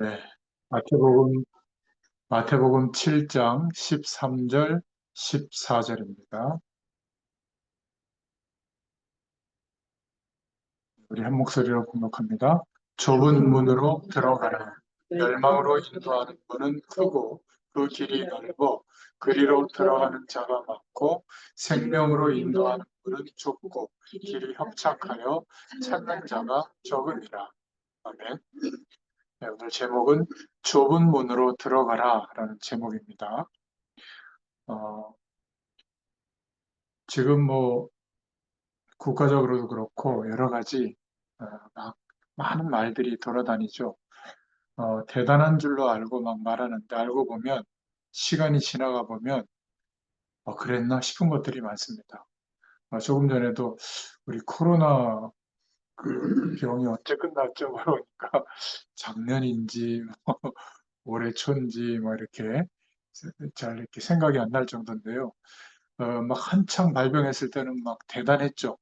네. 마태복음, 마태복음 7장 13절, 14절입니다. 우리 한 목소리로 공독합니다. 좁은 문으로 들어가라. 멸망으로 인도하는 문은 크고 그 길이 넓어 그리로 들어가는 자가 많고 생명으로 인도하는 문은 좁고 길이 협착하여 찾는 자가 적으니라. 아멘. 네, 오늘 제목은 좁은 문으로 들어가라 라는 제목입니다. 어, 지금 국가적으로도 그렇고 여러 가지 막 많은 말들이 돌아다니죠. 대단한 줄로 알고 막 말하는데 알고 보면 시간이 지나가 보면 그랬나 싶은 것들이 많습니다. 조금 전에도 우리 코로나 그 병이 언제 끝날지 모르니까 작년인지 올해 초인지 뭐 이렇게 잘 이렇게 생각이 안 날 정도인데요. 막 한창 발병했을 때는 막 대단했죠.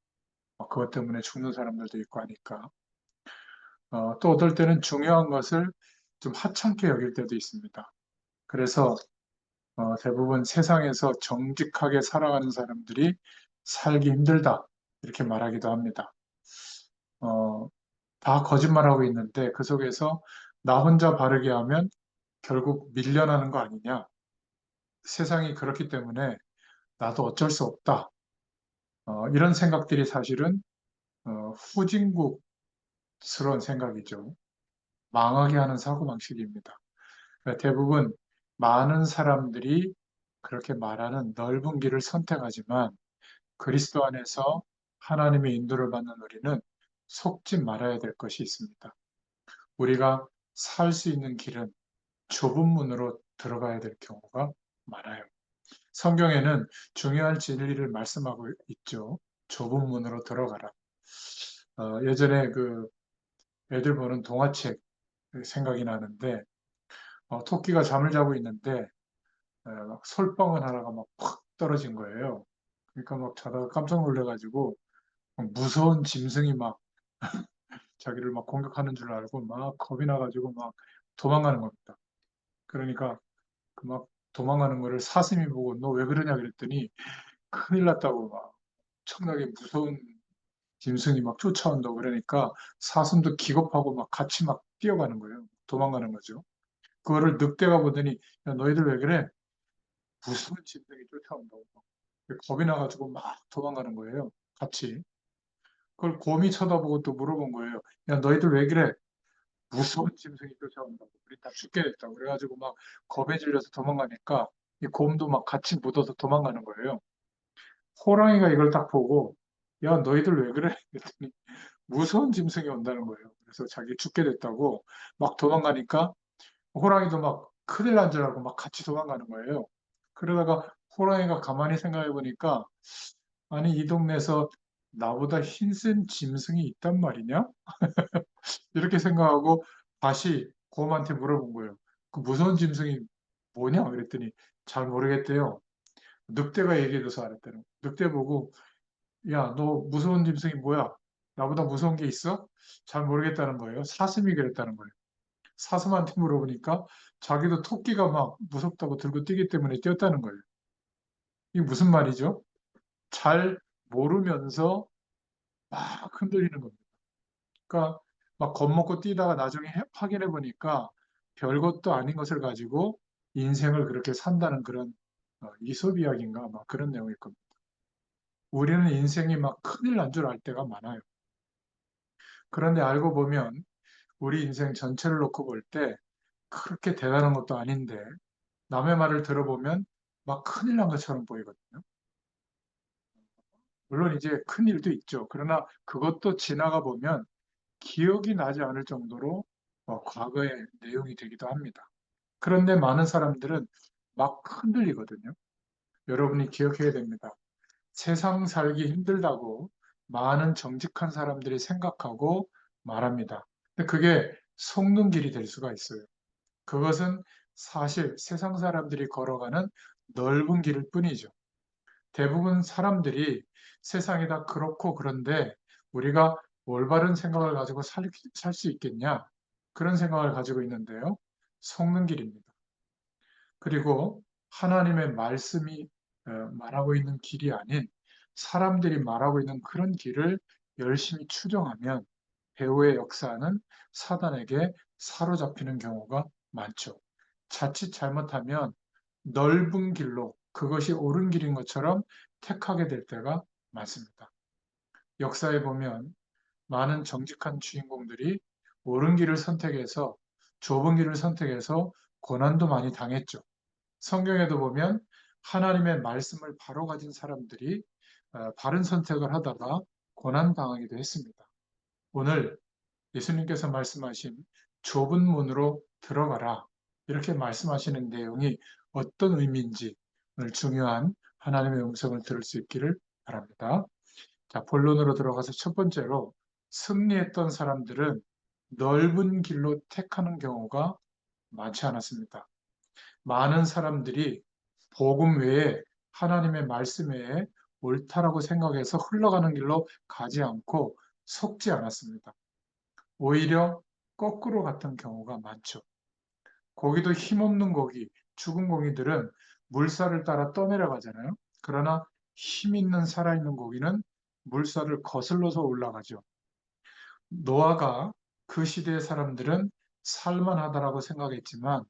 그것 때문에 죽는 사람들도 있고 하니까. 또 어떨 때는 중요한 것을 좀 하찮게 여길 때도 있습니다. 그래서 대부분 세상에서 정직하게 살아가는 사람들이 살기 힘들다. 이렇게 말하기도 합니다. 어, 다 거짓말하고 있는데 그 속에서 나 혼자 바르게 하면 결국 밀려나는 거 아니냐. 세상이 그렇기 때문에 나도 어쩔 수 없다. 이런 생각들이 사실은 후진국스러운 생각이죠. 망하게 하는 사고방식입니다. 그러니까 대부분 많은 사람들이 그렇게 말하는 넓은 길을 선택하지만 그리스도 안에서 하나님의 인도를 받는 우리는 속지 말아야 될 것이 있습니다. 우리가 살 수 있는 길은 좁은 문으로 들어가야 될 경우가 많아요. 성경에는 중요한 진리를 말씀하고 있죠. 좁은 문으로 들어가라. 예전에 그 애들 보는 동화책 생각이 나는데 토끼가 잠을 자고 있는데 막 솔방울 하나가 막 팍 떨어진 거예요. 그러니까 막 자다가 깜짝 놀래가지고 막 무서운 짐승이 막 자기를 막 공격하는 줄 알고 막 겁이 나가지고 막 도망가는 겁니다. 그러니까 그 막 도망가는 거를 사슴이 보고 너 왜 그러냐 그랬더니 큰일 났다고 막 엄청나게 무서운 짐승이 막 쫓아온다고 그러니까 사슴도 기겁하고 막 같이 막 뛰어가는 거예요. 도망가는 거죠. 그거를 늑대가 보더니 야, 너희들 왜 그래? 무서운 짐승이 쫓아온다고. 겁이 나가지고 막 도망가는 거예요. 같이. 그걸 곰이 쳐다보고 또 물어본 거예요. 야, 너희들 왜 그래? 무서운 짐승이 쫓아온다고. 우리 다 죽게 됐다고. 그래가지고 막 겁에 질려서 도망가니까 이 곰도 막 같이 묻어서 도망가는 거예요. 호랑이가 이걸 딱 보고 야, 너희들 왜 그래? 그랬더니 무서운 짐승이 온다는 거예요. 그래서 자기 죽게 됐다고 막 도망가니까 호랑이도 막 큰일 난 줄 알고 막 같이 도망가는 거예요. 그러다가 호랑이가 가만히 생각해 보니까 아니, 이 동네에서 나보다 힘센 짐승이 있단 말이냐? 이렇게 생각하고 다시 곰한테 물어본 거예요. 그 무서운 짐승이 뭐냐? 그랬더니 잘 모르겠대요. 늑대가 얘기해줘서 알았대요. 늑대 보고, 야, 너 무서운 짐승이 뭐야? 나보다 무서운 게 있어? 잘 모르겠다는 거예요. 사슴이 그랬다는 거예요. 사슴한테 물어보니까 자기도 토끼가 막 무섭다고 들고 뛰기 때문에 뛰었다는 거예요. 이게 무슨 말이죠? 잘 모르면서 막 흔들리는 겁니다. 그러니까 막 겁먹고 뛰다가 나중에 확인해 보니까 별것도 아닌 것을 가지고 인생을 그렇게 산다는 그런 이솝 이야기인가 막 그런 내용일 겁니다. 우리는 인생이 막 큰일 난 줄 알 때가 많아요. 그런데 알고 보면 우리 인생 전체를 놓고 볼 때 그렇게 대단한 것도 아닌데 남의 말을 들어보면 막 큰일 난 것처럼 보이거든요. 물론 이제 큰 일도 있죠. 그러나 그것도 지나가 보면 기억이 나지 않을 정도로 과거의 내용이 되기도 합니다. 그런데 많은 사람들은 막 흔들리거든요. 여러분이 기억해야 됩니다. 세상 살기 힘들다고 많은 정직한 사람들이 생각하고 말합니다. 근데 그게 속는 길이 될 수가 있어요. 그것은 사실 세상 사람들이 걸어가는 넓은 길일 뿐이죠. 대부분 사람들이 세상이 다 그렇고 그런데 우리가 올바른 생각을 가지고 살 수 있겠냐? 그런 생각을 가지고 있는데요. 속는 길입니다. 그리고 하나님의 말씀이 말하고 있는 길이 아닌 사람들이 말하고 있는 그런 길을 열심히 추종하면 배후의 역사는 사단에게 사로잡히는 경우가 많죠. 자칫 잘못하면 넓은 길로 그것이 옳은 길인 것처럼 택하게 될 때가 많습니다. 역사에 보면 많은 정직한 주인공들이 옳은 길을 선택해서 좁은 길을 선택해서 고난도 많이 당했죠. 성경에도 보면 하나님의 말씀을 바로 가진 사람들이 바른 선택을 하다가 고난당하기도 했습니다. 오늘 예수님께서 말씀하신 좁은 문으로 들어가라 이렇게 말씀하시는 내용이 어떤 의미인지 오늘 중요한 하나님의 음성을 들을 수 있기를 바랍니다. 자, 본론으로 들어가서 첫 번째로 승리했던 사람들은 넓은 길로 택하는 경우가 많지 않았습니다. 많은 사람들이 복음 외에 하나님의 말씀 외에 옳다라고 생각해서 흘러가는 길로 가지 않고 속지 않았습니다. 오히려 거꾸로 갔던 경우가 많죠. 고기도 힘없는 고기, 죽은 고기들은 물살을 따라 떠내려가잖아요. 그러나 힘 있는 살아있는 고기는 물살을 거슬러서 올라가죠. 노아가 그 시대의 사람들은 살만하다라고 생각했지만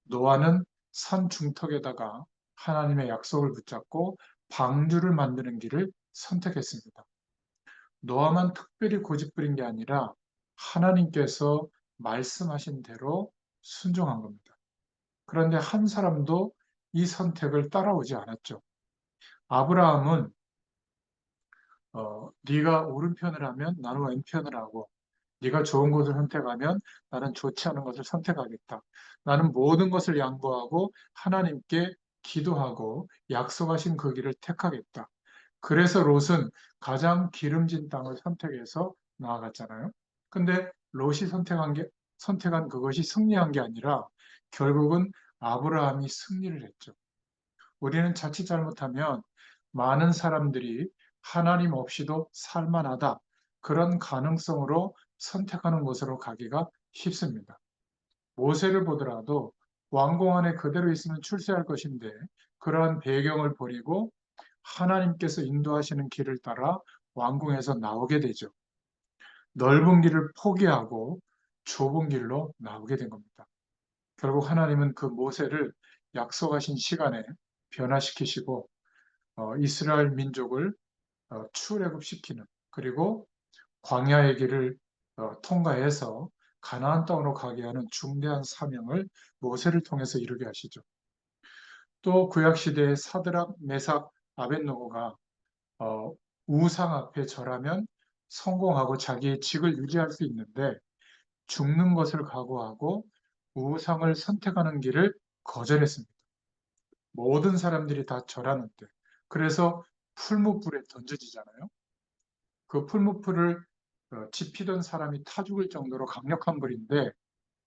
노아는 산 중턱에다가 하나님의 약속을 붙잡고 방주를 만드는 길을 선택했습니다. 노아만 특별히 고집부린 게 아니라 하나님께서 말씀하신 대로 순종한 겁니다. 그런데 한 사람도 이 선택을 따라오지 않았죠. 아브라함은 네가 오른편을 하면 나는 왼편을 하고 네가 좋은 것을 선택하면 나는 좋지 않은 것을 선택하겠다. 나는 모든 것을 양보하고 하나님께 기도하고 약속하신 그 길을 택하겠다. 그래서 롯은 가장 기름진 땅을 선택해서 나아갔잖아요. 근데 롯이 선택한 그것이 승리한 게 아니라 결국은 아브라함이 승리를 했죠. 우리는 자칫 잘못하면 많은 사람들이 하나님 없이도 살만하다. 그런 가능성으로 선택하는 곳으로 가기가 쉽습니다. 모세를 보더라도 왕궁 안에 그대로 있으면 출세할 것인데 그러한 배경을 버리고 하나님께서 인도하시는 길을 따라 왕궁에서 나오게 되죠. 넓은 길을 포기하고 좁은 길로 나오게 된 겁니다. 결국 하나님은 그 모세를 약속하신 시간에 변화시키시고 이스라엘 민족을 출애굽시키는 그리고 광야의 길을 통과해서 가나안 땅으로 가게 하는 중대한 사명을 모세를 통해서 이루게 하시죠. 또 구약 시대의 사드락, 메삭, 아벳노고가 어, 우상 앞에 절하면 성공하고 자기의 직을 유지할 수 있는데 죽는 것을 각오하고 우상을 선택하는 길을 거절했습니다. 모든 사람들이 다 절하는데 그래서 풀무불에 던져지잖아요. 그 풀무불을 지피던 사람이 타 죽을 정도로 강력한 불인데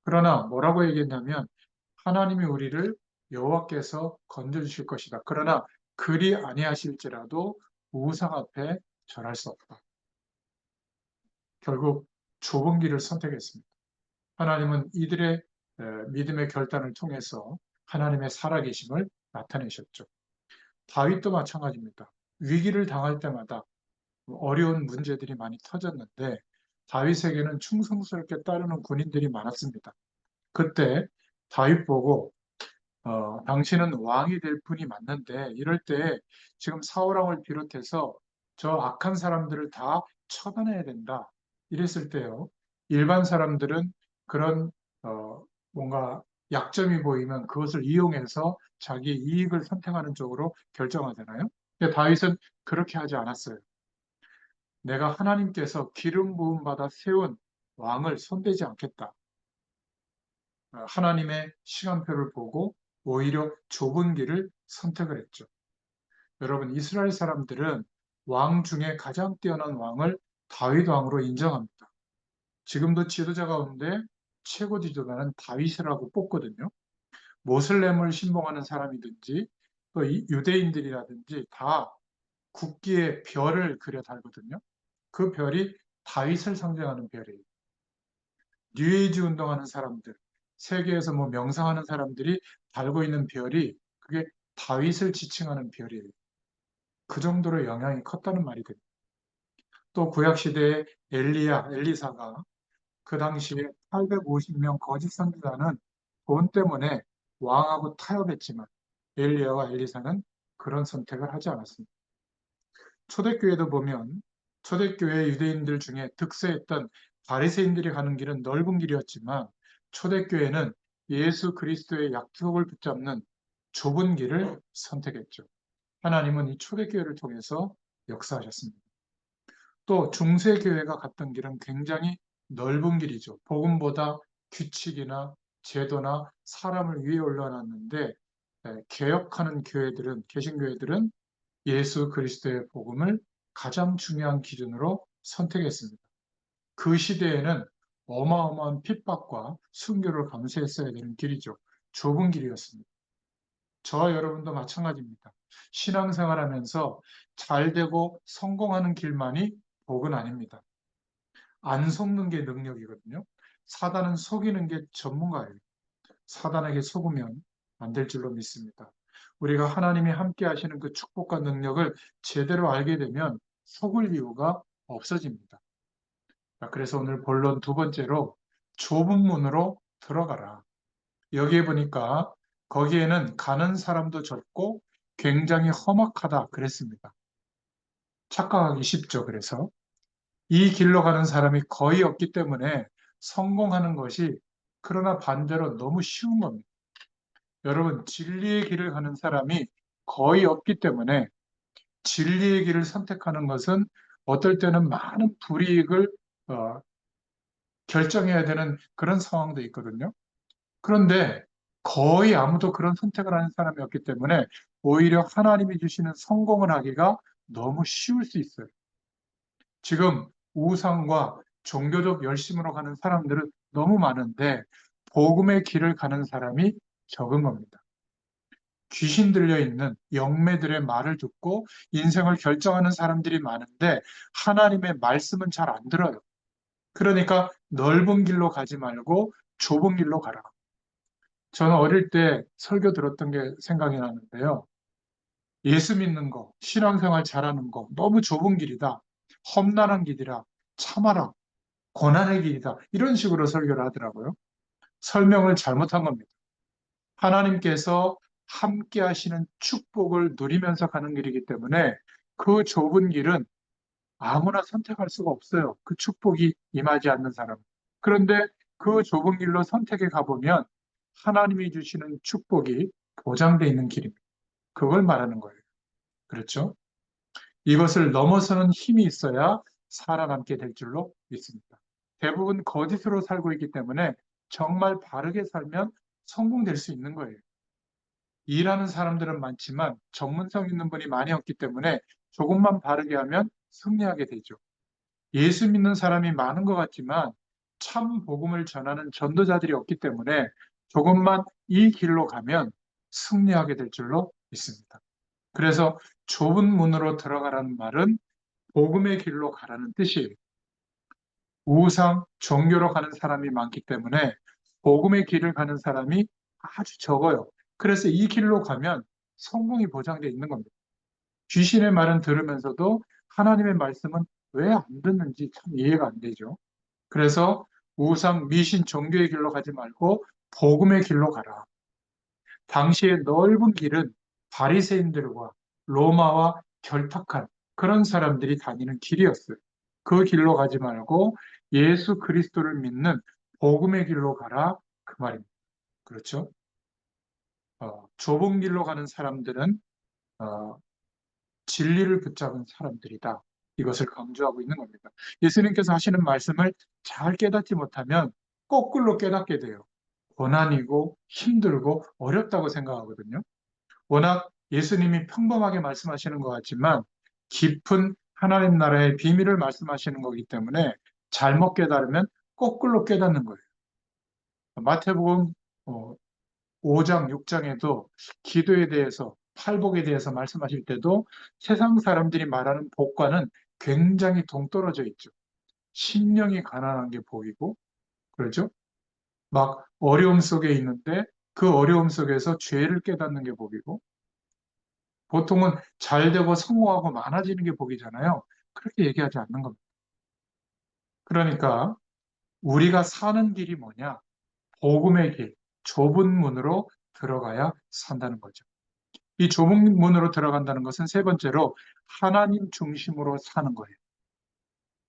그러나 뭐라고 얘기했냐면 하나님이 우리를 여호와께서 건져주실 것이다. 그러나 그리 아니하실지라도 우상 앞에 절할 수 없다. 결국 좁은 길을 선택했습니다. 하나님은 이들의 믿음의 결단을 통해서 하나님의 살아계심을 나타내셨죠. 다윗도 마찬가지입니다. 위기를 당할 때마다 어려운 문제들이 많이 터졌는데 다윗에게는 충성스럽게 따르는 군인들이 많았습니다. 그때 다윗 보고 당신은 왕이 될 분이 맞는데 이럴 때 지금 사울왕을 비롯해서 저 악한 사람들을 다 처단해야 된다. 이랬을 때요. 일반 사람들은 그런 뭔가 약점이 보이면 그것을 이용해서 자기 이익을 선택하는 쪽으로 결정하잖아요. 근데 다윗은 그렇게 하지 않았어요. 내가 하나님께서 기름 부음 받아 세운 왕을 손대지 않겠다. 하나님의 시간표를 보고 오히려 좁은 길을 선택을 했죠. 여러분, 이스라엘 사람들은 왕 중에 가장 뛰어난 왕을 다윗 왕으로 인정합니다. 지금도 지도자 가운데 최고 지도자는 다윗이라고 뽑거든요. 모슬렘을 신봉하는 사람이든지 또 유대인들이라든지 다 국기에 별을 그려 달거든요. 그 별이 다윗을 상징하는 별이에요. 뉴에이지 운동하는 사람들, 세계에서 뭐 명상하는 사람들이 달고 있는 별이 그게 다윗을 지칭하는 별이에요. 그 정도로 영향이 컸다는 말이 됩니다. 또 구약 시대의 엘리사가 그 당시에 850명 거짓 선지자는 돈 때문에 왕하고 타협했지만 엘리야와 엘리사는 그런 선택을 하지 않았습니다. 초대교회도 보면 초대교회 유대인들 중에 득세했던 바리새인들이 가는 길은 넓은 길이었지만 초대교회는 예수 그리스도의 약속을 붙잡는 좁은 길을 선택했죠. 하나님은 이 초대교회를 통해서 역사하셨습니다. 또 중세교회가 갔던 길은 굉장히 넓은 길이죠. 복음보다 규칙이나 제도나 사람을 위에 올려놨는데 개혁하는 교회들은 개신교회들은 예수 그리스도의 복음을 가장 중요한 기준으로 선택했습니다. 그 시대에는 어마어마한 핍박과 순교를 감수했어야 되는 길이죠. 좁은 길이었습니다. 저와 여러분도 마찬가지입니다. 신앙생활하면서 잘 되고 성공하는 길만이 복은 아닙니다. 안 속는 게 능력이거든요. 사단은 속이는 게 전문가예요. 사단에게 속으면 안 될 줄로 믿습니다. 우리가 하나님이 함께 하시는 그 축복과 능력을 제대로 알게 되면 속을 이유가 없어집니다. 그래서 오늘 본론 두 번째로 좁은 문으로 들어가라. 여기에 보니까 거기에는 가는 사람도 적고 굉장히 험악하다 그랬습니다. 착각하기 쉽죠. 그래서 이 길로 가는 사람이 거의 없기 때문에 성공하는 것이 그러나 반대로 너무 쉬운 겁니다. 여러분, 진리의 길을 가는 사람이 거의 없기 때문에 진리의 길을 선택하는 것은 어떨 때는 많은 불이익을 어, 결정해야 되는 그런 상황도 있거든요. 그런데 거의 아무도 그런 선택을 하는 사람이 없기 때문에 오히려 하나님이 주시는 성공을 하기가 너무 쉬울 수 있어요. 지금 우상과 종교적 열심으로 가는 사람들은 너무 많은데 복음의 길을 가는 사람이 적은 겁니다. 귀신 들려 있는 영매들의 말을 듣고 인생을 결정하는 사람들이 많은데 하나님의 말씀은 잘 안 들어요. 그러니까 넓은 길로 가지 말고 좁은 길로 가라. 저는 어릴 때 설교 들었던 게 생각이 나는데요. 예수 믿는 거, 신앙생활 잘하는 거, 너무 좁은 길이다. 험난한 길이라 참아라. 고난의 길이다. 이런 식으로 설교를 하더라고요. 설명을 잘못한 겁니다. 하나님께서 함께 하시는 축복을 누리면서 가는 길이기 때문에 그 좁은 길은 아무나 선택할 수가 없어요. 그 축복이 임하지 않는 사람. 그런데 그 좁은 길로 선택해 가보면 하나님이 주시는 축복이 보장되어 있는 길입니다. 그걸 말하는 거예요. 그렇죠? 이것을 넘어서는 힘이 있어야 살아남게 될 줄로 믿습니다. 대부분 거짓으로 살고 있기 때문에 정말 바르게 살면 성공될 수 있는 거예요. 일하는 사람들은 많지만 전문성 있는 분이 많이 없기 때문에 조금만 바르게 하면 승리하게 되죠. 예수 믿는 사람이 많은 것 같지만 참 복음을 전하는 전도자들이 없기 때문에 조금만 이 길로 가면 승리하게 될 줄로 믿습니다. 그래서 좁은 문으로 들어가라는 말은 복음의 길로 가라는 뜻이에요. 우상, 종교로 가는 사람이 많기 때문에 복음의 길을 가는 사람이 아주 적어요. 그래서 이 길로 가면 성공이 보장되어 있는 겁니다. 귀신의 말은 들으면서도 하나님의 말씀은 왜 안 듣는지 참 이해가 안 되죠. 그래서 우상, 미신, 종교의 길로 가지 말고 복음의 길로 가라. 당시의 넓은 길은 바리새인들과 로마와 결탁한 그런 사람들이 다니는 길이었어요. 그 길로 가지 말고 예수 그리스도를 믿는 복음의 길로 가라 그 말입니다. 그렇죠? 좁은 길로 가는 사람들은 어, 진리를 붙잡은 사람들이다. 이것을 강조하고 있는 겁니다. 예수님께서 하시는 말씀을 잘 깨닫지 못하면 거꾸로 깨닫게 돼요. 고난이고 힘들고 어렵다고 생각하거든요. 워낙 예수님이 평범하게 말씀하시는 것 같지만 깊은 하나님 나라의 비밀을 말씀하시는 거기 때문에 잘못 깨달으면 거꾸로 깨닫는 거예요. 마태복음 5장, 6장에도 기도에 대해서, 팔복에 대해서 말씀하실 때도 세상 사람들이 말하는 복과는 굉장히 동떨어져 있죠. 심령이 가난한 게 복이고, 그렇죠? 막 어려움 속에 있는데 그 어려움 속에서 죄를 깨닫는 게 복이고, 보통은 잘 되고 성공하고 많아지는 게 복이잖아요. 그렇게 얘기하지 않는 겁니다. 그러니까 우리가 사는 길이 뭐냐? 복음의 길, 좁은 문으로 들어가야 산다는 거죠. 이 좁은 문으로 들어간다는 것은 세 번째로 하나님 중심으로 사는 거예요.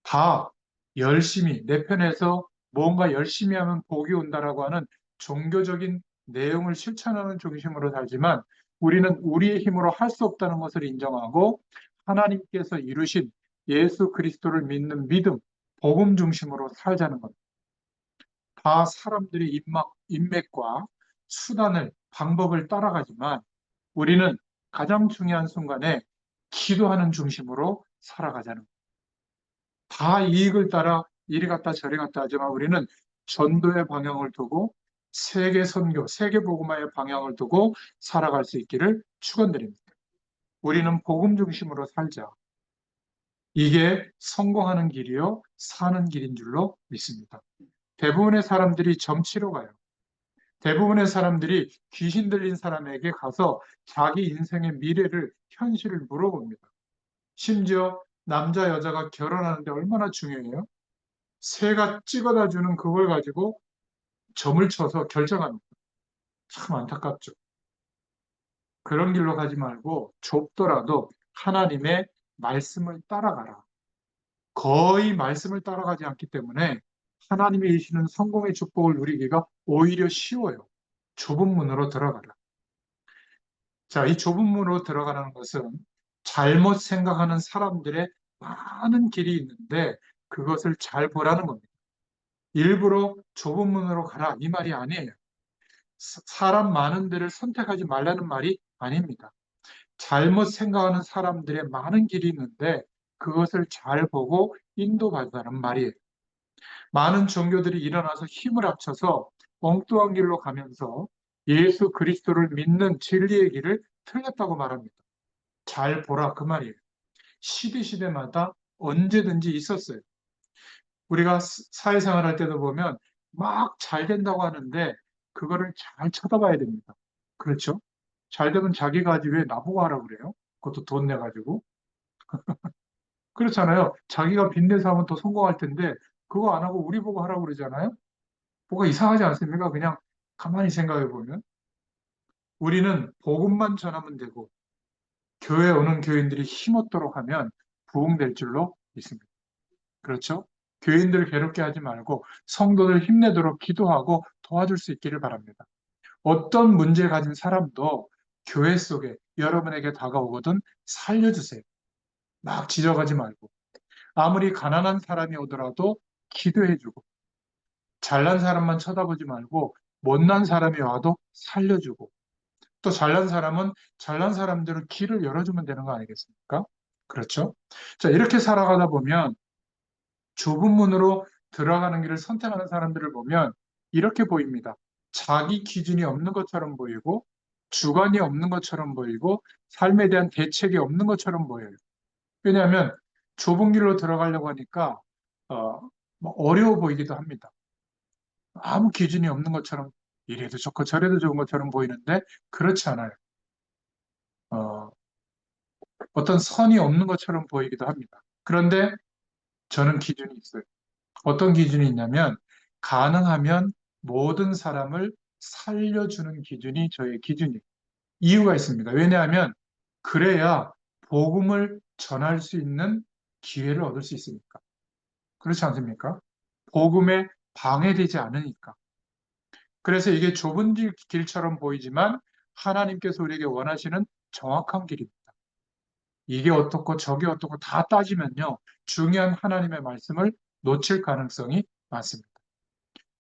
다 열심히 내 편에서 뭔가 열심히 하면 복이 온다라고 하는 종교적인 내용을 실천하는 중심으로 살지만, 우리는 우리의 힘으로 할 수 없다는 것을 인정하고 하나님께서 이루신 예수 그리스도를 믿는 믿음, 복음 중심으로 살자는 겁니다. 다 사람들이 인맥과 수단을, 방법을 따라가지만 우리는 가장 중요한 순간에 기도하는 중심으로 살아가자는 거예요. 다 이익을 따라 이리 갔다 저리 갔다 하지만 우리는 전도의 방향을 두고 세계 선교, 세계 복음화의 방향을 두고 살아갈 수 있기를 축원드립니다. 우리는 복음 중심으로 살자. 이게 성공하는 길이요, 사는 길인 줄로 믿습니다. 대부분의 사람들이 점치러 가요. 대부분의 사람들이 귀신 들린 사람에게 가서 자기 인생의 미래를, 현실을 물어봅니다. 심지어 남자, 여자가 결혼하는데 얼마나 중요해요? 새가 찍어다 주는 그걸 가지고 점을 쳐서 결정합니다. 참 안타깝죠. 그런 길로 가지 말고 좁더라도 하나님의 말씀을 따라가라. 거의 말씀을 따라가지 않기 때문에 하나님이 주시는 성공의 축복을 누리기가 오히려 쉬워요. 좁은 문으로 들어가라. 자, 이 좁은 문으로 들어가라는 것은 잘못 생각하는 사람들의 많은 길이 있는데 그것을 잘 보라는 겁니다. 일부러 좁은 문으로 가라, 이 말이 아니에요. 사람 많은 데를 선택하지 말라는 말이 아닙니다. 잘못 생각하는 사람들의 많은 길이 있는데 그것을 잘 보고 인도받으라는 말이에요. 많은 종교들이 일어나서 힘을 합쳐서 엉뚱한 길로 가면서 예수 그리스도를 믿는 진리의 길을 틀렸다고 말합니다. 잘 보라, 그 말이에요. 시대마다 언제든지 있었어요. 우리가 사회생활 할 때도 보면 막 잘 된다고 하는데 그거를 잘 쳐다봐야 됩니다. 그렇죠? 잘 되면 자기가 하지 왜 나보고 하라고 그래요? 그것도 돈 내가지고. 그렇잖아요. 자기가 빚내서 하면 더 성공할 텐데 그거 안 하고 우리 보고 하라고 그러잖아요. 뭐가 이상하지 않습니까? 그냥 가만히 생각해 보면. 우리는 복음만 전하면 되고 교회 오는 교인들이 힘없도록 하면 부흥될 줄로 믿습니다. 그렇죠? 교인들 괴롭게 하지 말고 성도들 힘내도록 기도하고 도와줄 수 있기를 바랍니다. 어떤 문제 가진 사람도 교회 속에 여러분에게 다가오거든 살려주세요. 막 지적하지 말고. 아무리 가난한 사람이 오더라도 기도해주고, 잘난 사람만 쳐다보지 말고 못난 사람이 와도 살려주고, 또 잘난 사람은 잘난 사람대로 길을 열어주면 되는 거 아니겠습니까? 그렇죠? 자, 이렇게 살아가다 보면 좁은 문으로 들어가는 길을 선택하는 사람들을 보면 이렇게 보입니다. 자기 기준이 없는 것처럼 보이고, 주관이 없는 것처럼 보이고, 삶에 대한 대책이 없는 것처럼 보여요. 왜냐하면 좁은 길로 들어가려고 하니까 뭐 어려워 보이기도 합니다. 아무 기준이 없는 것처럼 이래도 좋고 저래도 좋은 것처럼 보이는데 그렇지 않아요. 어, 어떤 선이 없는 것처럼 보이기도 합니다. 그런데 저는 기준이 있어요. 어떤 기준이 있냐면 가능하면 모든 사람을 살려주는 기준이 저의 기준이에요. 이유가 있습니다. 왜냐하면 그래야 복음을 전할 수 있는 기회를 얻을 수 있으니까. 그렇지 않습니까? 복음에 방해되지 않으니까. 그래서 이게 좁은 길처럼 보이지만 하나님께서 우리에게 원하시는 정확한 길입니다. 이게 어떻고 저게 어떻고 다 따지면요. 중요한 하나님의 말씀을 놓칠 가능성이 많습니다.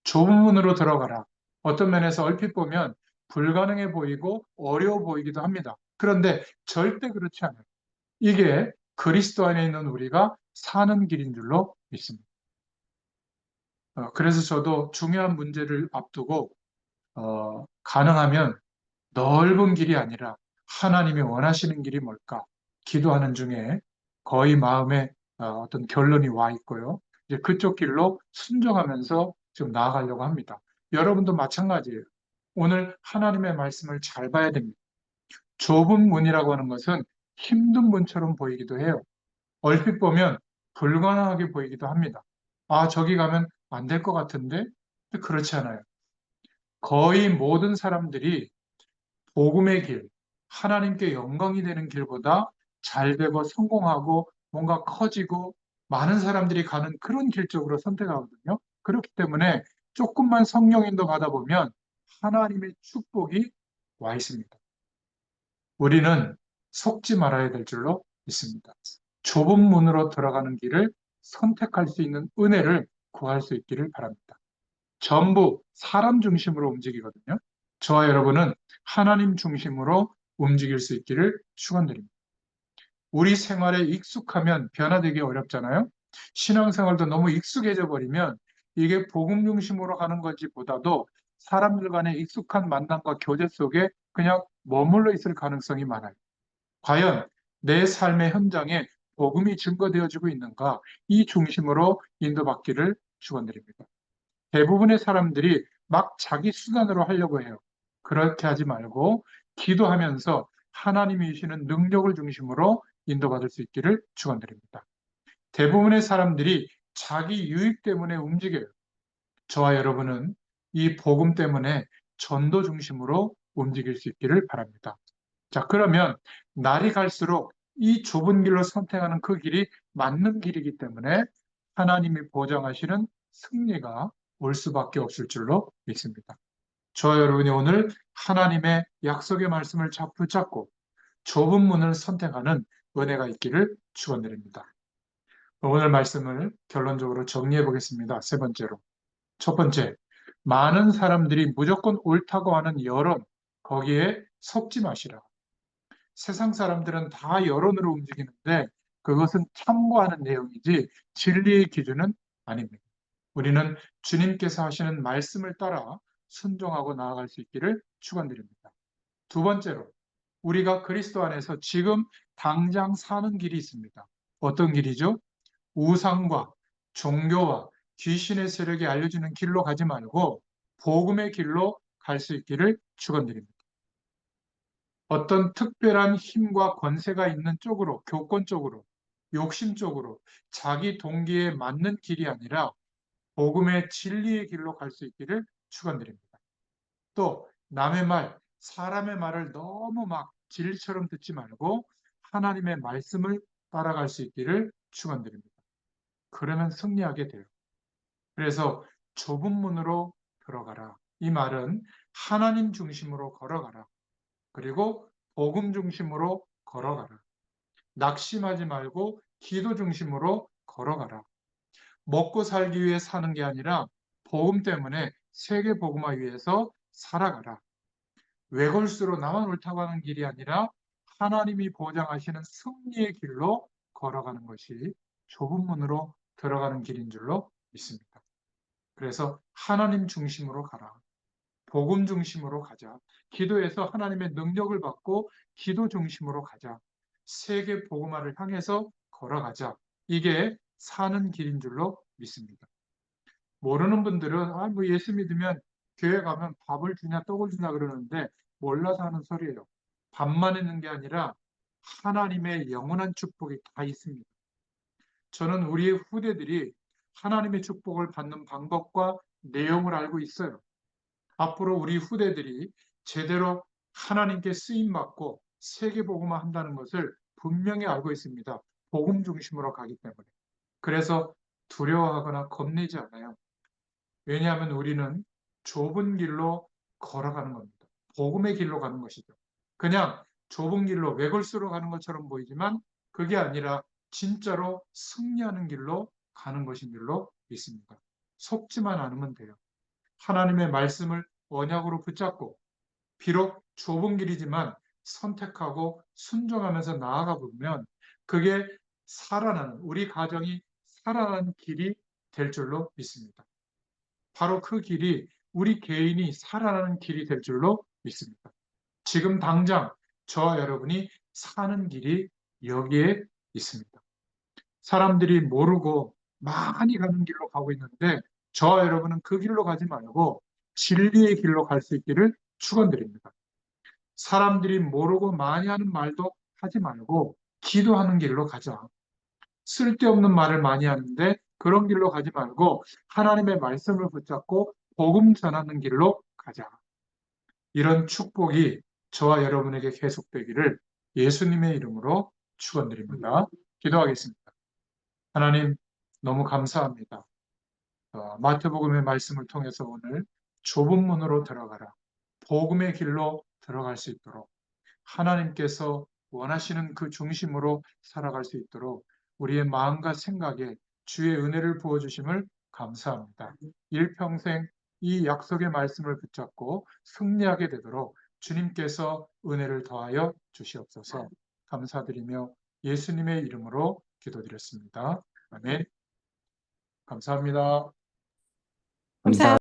좁은 문으로 들어가라. 어떤 면에서 얼핏 보면 불가능해 보이고 어려워 보이기도 합니다. 그런데 절대 그렇지 않아요. 이게 그리스도 안에 있는 우리가 사는 길인 줄로 믿습니다. 그래서 저도 중요한 문제를 앞두고 가능하면 넓은 길이 아니라 하나님이 원하시는 길이 뭘까 기도하는 중에 거의 마음에 어떤 결론이 와 있고요. 이제 그쪽 길로 순종하면서 좀 나아가려고 합니다. 여러분도 마찬가지예요. 오늘 하나님의 말씀을 잘 봐야 됩니다. 좁은 문이라고 하는 것은 힘든 문처럼 보이기도 해요. 얼핏 보면 불가능하게 보이기도 합니다. 아, 저기 가면 안 될 것 같은데? 그렇지 않아요. 거의 모든 사람들이 복음의 길, 하나님께 영광이 되는 길보다 잘 되고 성공하고 뭔가 커지고 많은 사람들이 가는 그런 길 쪽으로 선택하거든요. 그렇기 때문에 조금만 성령 인도 받아 보면 하나님의 축복이 와 있습니다. 우리는 속지 말아야 될 줄로 믿습니다. 좁은 문으로 들어가는 길을 선택할 수 있는 은혜를 구할 수 있기를 바랍니다. 전부 사람 중심으로 움직이거든요. 저와 여러분은 하나님 중심으로 움직일 수 있기를 축원드립니다. 우리 생활에 익숙하면 변화되기 어렵잖아요. 신앙생활도 너무 익숙해져 버리면 이게 복음 중심으로 가는 건지 보다도 사람들 간의 익숙한 만남과 교제 속에 그냥 머물러 있을 가능성이 많아요. 과연 내 삶의 현장에 복음이 증거되어지고 있는가? 이 중심으로 인도받기를 축원드립니다. 대부분의 사람들이 막 자기 수단으로 하려고 해요. 그렇게 하지 말고 기도하면서 하나님이 주시는 능력을 중심으로 인도받을 수 있기를 축원드립니다. 대부분의 사람들이 자기 유익 때문에 움직여요. 저와 여러분은 이 복음 때문에 전도 중심으로 움직일 수 있기를 바랍니다. 자, 그러면 날이 갈수록 이 좁은 길로 선택하는 그 길이 맞는 길이기 때문에 하나님이 보장하시는 승리가 올 수밖에 없을 줄로 믿습니다. 저와 여러분이 오늘 하나님의 약속의 말씀을 붙잡고 좁은 문을 선택하는 은혜가 있기를 축원드립니다. 오늘 말씀을 결론적으로 정리해 보겠습니다. 세 번째로. 첫 번째, 많은 사람들이 무조건 옳다고 하는 여론, 거기에 속지 마시라. 세상 사람들은 다 여론으로 움직이는데 그것은 참고하는 내용이지 진리의 기준은 아닙니다. 우리는 주님께서 하시는 말씀을 따라 순종하고 나아갈 수 있기를 축원드립니다. 두 번째로, 우리가 그리스도 안에서 지금 당장 사는 길이 있습니다. 어떤 길이죠? 우상과 종교와 귀신의 세력이 알려주는 길로 가지 말고 복음의 길로 갈 수 있기를 축원드립니다. 어떤 특별한 힘과 권세가 있는 쪽으로, 교권 쪽으로, 욕심 쪽으로, 자기 동기에 맞는 길이 아니라 복음의 진리의 길로 갈 수 있기를 축원드립니다. 또 남의 말, 사람의 말을 너무 막 진리처럼 듣지 말고 하나님의 말씀을 따라갈 수 있기를 축원드립니다. 그러면 승리하게 돼요. 그래서 좁은 문으로 들어가라. 이 말은 하나님 중심으로 걸어가라. 그리고 복음 중심으로 걸어가라. 낙심하지 말고 기도 중심으로 걸어가라. 먹고 살기 위해 사는 게 아니라 복음 때문에 세계 복음화 위해서 살아가라. 외골수로 나만 옳다고 하는 길이 아니라 하나님이 보장하시는 승리의 길로 걸어가는 것이 좁은 문으로 들어가는 길인 줄로 믿습니다. 그래서 하나님 중심으로 가라. 복음 중심으로 가자. 기도에서 하나님의 능력을 받고 기도 중심으로 가자. 세계 복음화를 향해서 걸어가자. 이게 사는 길인 줄로 믿습니다. 모르는 분들은 뭐 예수 믿으면 교회 가면 밥을 주냐 떡을 주냐 그러는데 몰라서 하는 소리예요. 밥만 있는 게 아니라 하나님의 영원한 축복이 다 있습니다. 저는 우리의 후대들이 하나님의 축복을 받는 방법과 내용을 알고 있어요. 앞으로 우리 후대들이 제대로 하나님께 쓰임받고 세계복음화 한다는 것을 분명히 알고 있습니다. 복음 중심으로 가기 때문에. 그래서 두려워하거나 겁내지 않아요. 왜냐하면 우리는 좁은 길로 걸어가는 겁니다. 복음의 길로 가는 것이죠. 그냥 좁은 길로 외골수로 가는 것처럼 보이지만 그게 아니라 진짜로 승리하는 길로 가는 것인 줄로 믿습니다. 속지만 않으면 돼요. 하나님의 말씀을 언약으로 붙잡고 비록 좁은 길이지만 선택하고 순종하면서 나아가 보면 그게 살아나는 우리 가정이 살아나는 길이 될 줄로 믿습니다. 바로 그 길이 우리 개인이 살아나는 길이 될 줄로 믿습니다. 지금 당장 저와 여러분이 사는 길이 여기에 있습니다. 사람들이 모르고 많이 가는 길로 가고 있는데 저와 여러분은 그 길로 가지 말고 진리의 길로 갈 수 있기를 축원드립니다. 사람들이 모르고 많이 하는 말도 하지 말고 기도하는 길로 가자. 쓸데없는 말을 많이 하는데 그런 길로 가지 말고 하나님의 말씀을 붙잡고 복음 전하는 길로 가자. 이런 축복이 저와 여러분에게 계속되기를 예수님의 이름으로 축원드립니다. 기도하겠습니다. 하나님, 너무 감사합니다. 마태복음의 말씀을 통해서 오늘 좁은 문으로 들어가라. 복음의 길로 들어갈 수 있도록 하나님께서 원하시는 그 중심으로 살아갈 수 있도록 우리의 마음과 생각에 주의 은혜를 부어주심을 감사합니다. 일평생 이 약속의 말씀을 붙잡고 승리하게 되도록 주님께서 은혜를 더하여 주시옵소서. 감사드리며 예수님의 이름으로 기도드렸습니다. 아멘. 감사합니다. 감사합니다.